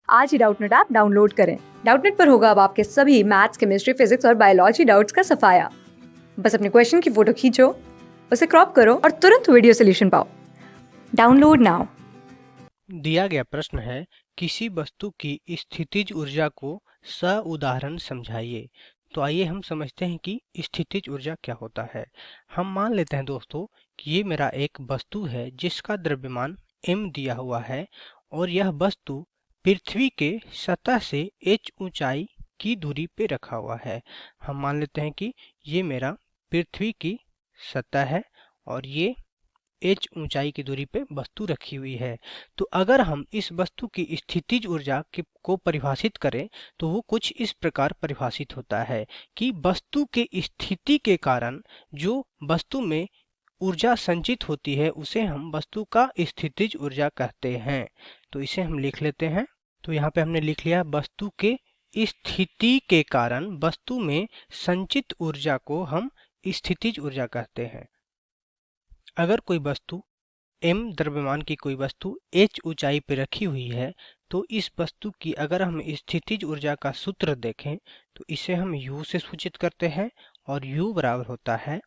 आज ही Doubtnut app download करें। Doubtnut पर होगा अब आपके सभी मैथ्स, केमिस्ट्री, फिजिक्स और बायोलॉजी डाउट्स का सफाया। बस अपने क्वेश्चन की फोटो खींचो, उसे क्रॉप करो और तुरंत वीडियो सोल्यूशन पाओ। Download now. दिया गया प्रश्न है, किसी वस्तु की स्थितिज ऊर्जा को उदाहरण समझाइए। तो आइए हम समझते हैं कि स्थितिज ऊर्जा क्या होता है। हम मान लेते हैं दोस्तों कि ये मेरा एक वस्तु है जिसका द्रव्यमान m दिया हुआ है और यह वस्तु पृथ्वी के सतह से h ऊंचाई की दूरी पे रखा हुआ है। हम मान लेते हैं कि ये मेरा पृथ्वी की सतह है और ये h ऊंचाई की दूरी पे वस्तु रखी हुई है। तो अगर हम इस वस्तु की स्थितिज ऊर्जा को परिभाषित करें तो वो कुछ इस प्रकार परिभाषित होता है कि वस्तु के स्थिति के कारण जो वस्तु में ऊर्जा संचित होती है उसे हम वस्तु का स्थितिज ऊर्जा कहते हैं। तो इसे हम लिख लेते हैं। तो यहाँ पे हमने लिख लिया, वस्तु के स्थिति के कारण वस्तु में संचित ऊर्जा को हम स्थितिज ऊर्जा कहते हैं। अगर कोई वस्तु m द्रव्यमान की कोई वस्तु h ऊंचाई पर रखी हुई है तो इस वस्तु की अगर हम स्थितिज ऊर्जा का सूत्र देखें तो इसे हम u से सूचित करते हैं और u बराबर होता है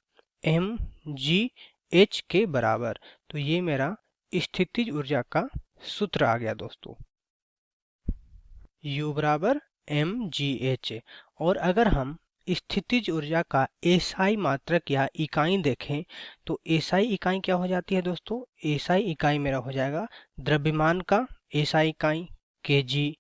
mgh के बराबर। तो ये मेरा स्थितिज ऊर्जा का सूत्र आ गया दोस्तों, u बराबर mgh। और अगर हम स्थितिज ऊर्जा का एसआई मात्रक या इकाई देखें तो एसआई इकाई क्या हो जाती है दोस्तों, एसआई इकाई मेरा हो जाएगा द्रव्यमान का एसआई इकाई केजी।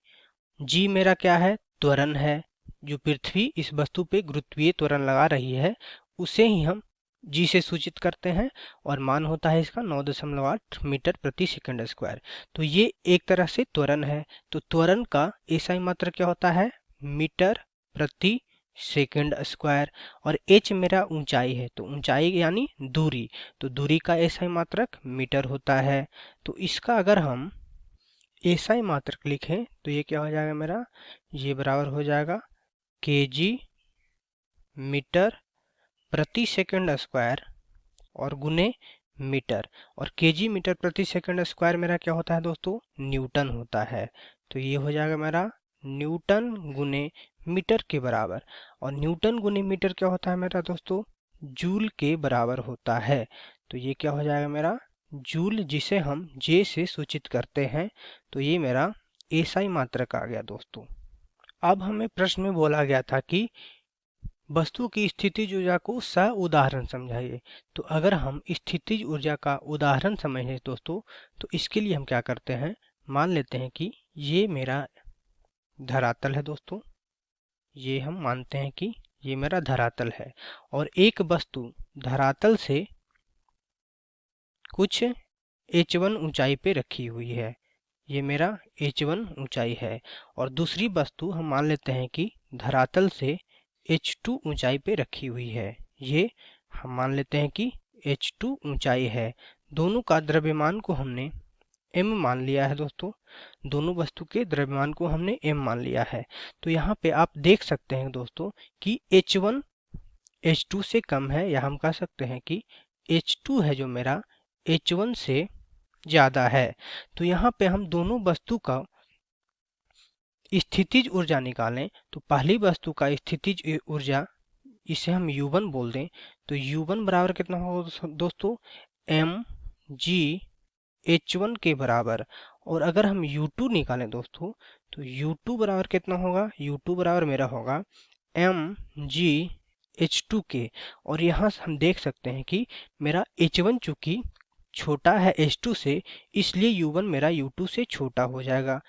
जी मेरा क्या है, त्वरण है। जो पृथ्वी इस वस्तु पे गुरुत्वीय त्वरण लगा रही है उसे ही हम जी से सूचित करते हैं और मान होता है इसका 9.8 मीटर प्रति सेकंड स्क्वायर। तो ये एक तरह से त्वरण है। तो त्वरण का एसआई मात्रक क्या होता है, मीटर प्रति सेकंड स्क्वायर। और h मेरा ऊंचाई है, तो ऊंचाई यानी दूरी, तो दूरी का एसआई मात्रक मीटर होता है। तो इसका अगर हम एसआई मात्रक लिखें तो ये क्या हो जाएगा मेरा, ये बराबर हो जाएगा केजी मीटर प्रति सेकंड स्क्वायर और गुने मीटर। और केजी मीटर प्रति सेकंड स्क्वायर मेरा क्या होता है दोस्तों, न्यूटन होता है। तो ये हो जाएगा मेरा न्यूटन गुने मीटर के बराबर। और न्यूटन गुने मीटर क्या होता है मेरा दोस्तों, जूल के बराबर होता है। तो ये क्या हो जाएगा मेरा जूल, जिसे हम जे से सूचित करते हैं। तो ये मेरा एसआई मात्रक आ गया दोस्तों। अब हमें प्रश्न में बोला गया था कि वस्तु की स्थितिज ऊर्जा को उदाहरण समझाइए। तो अगर हम स्थितिज ऊर्जा का उदाहरण समझें दोस्तों तो इसके लिए हम क्या करते हैं, मान लेते हैं कि ये मेरा धरातल है दोस्तों। ये हम मानते हैं कि ये मेरा धरातल है और एक वस्तु धरातल से कुछ h1 ऊंचाई पे रखी हुई है। ये मेरा h1 ऊंचाई है। और दूसरी वस्तु हम मान लेते हैं कि धरातल से h2 ऊंचाई पे रखी हुई है। ये हम मान लेते हैं कि h2 ऊंचाई है। दोनों का द्रव्यमान को हमने m मान लिया है दोस्तों। दोनों वस्तु के द्रव्यमान को हमने m मान लिया है। तो यहाँ पे आप देख सकते हैं दोस्तों कि h1 h2 से कम है, या हम कह सकते हैं कि h2 है जो मेरा h1 से ज़्यादा है। तो यहाँ पे हम दोनों वस्तु का स्थितिज ऊर्जा निकालें तो पहली वस्तु का स्थितिज ऊर्जा इसे हम U1 बोल दें तो U1 बराबर कितना होगा दोस्तों, mgh1 के बराबर। और अगर हम U2 निकालें दोस्तों तो U2 बराबर कितना होगा, U2 बराबर मेरा होगा mgh2 के। और यहाँ से हम देख सकते हैं कि मेरा h1 चूंकि छोटा है h2 से, इसलिए U1 मेरा U2 से छोटा हो जाएगा।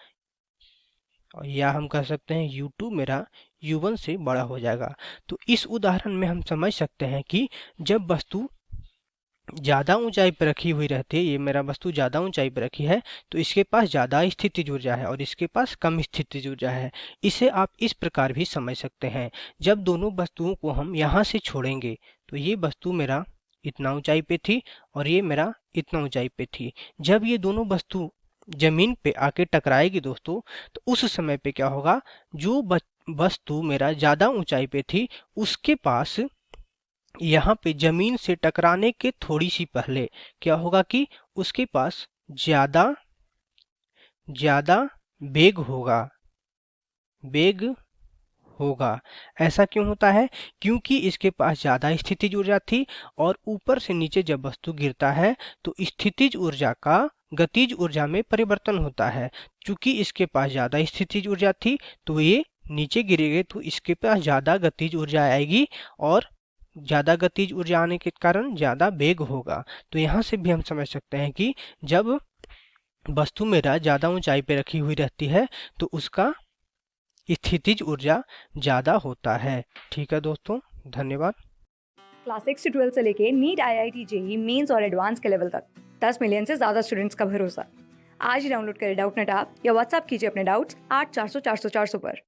या हम कह सकते हैं U2 मेरा U1 से बड़ा हो जाएगा। तो इस उदाहरण में हम समझ सकते हैं कि जब वस्तु ज़्यादा ऊंचाई पर रखी हुई रहती है, ये मेरा वस्तु ज़्यादा ऊंचाई पर रखी है तो इसके पास ज़्यादा स्थितिज ऊर्जा है और इसके पास कम स्थितिज ऊर्जा है। इसे आप इस प्रकार भी समझ सकते हैं, जब दोनों वस्तुओं को हम यहाँ से छोड़ेंगे तो ये वस्तु मेरा इतना ऊंचाई पे थी और ये मेरा इतना ऊंचाई पे थी। जब ये दोनों वस्तु जमीन पे आके टकराएगी दोस्तों तो उस समय पे क्या होगा, जो वस्तु मेरा ज़्यादा ऊंचाई पे थी उसके पास यहाँ पे जमीन से टकराने के थोड़ी सी पहले क्या होगा कि उसके पास ज़्यादा वेग होगा, वेग होगा। ऐसा क्यों होता है? क्योंकि इसके पास ज़्यादा स्थितिज ऊर्जा थी और ऊपर से नीचे जब वस्तु गिरता है तो स्थितिज ऊर्जा का गतिज ऊर्जा में परिवर्तन होता है। चूंकि इसके पास ज़्यादा स्थितिज ऊर्जा थी तो ये नीचे गिरेगा तो इसके पास ज़्यादा गतिज ऊर्जा आएगी और ज़्यादा गतिज ऊर्जा आने के कारण ज़्यादा वेग होगा। तो यहाँ से भी हम समझ सकते हैं कि जब वस्तु मेरा ज़्यादा ऊंचाई पे रखी हुई रहती है तो उसका स्थितिज ऊर्जा ज़्यादा होता है। ठीक है दोस्तों, धन्यवाद। क्लास 6 से 12 से लेके नीट, IIT, जेई मेंस और एडवांस के लेवल तक 10 मिलियन से ज़्यादा स्टूडेंट्स का भरोसा। आज ही डाउनलोड करें डाउटनेट ऐप या व्हाट्सएप कीजिए अपने डाउट्स 8400 400 400 पर।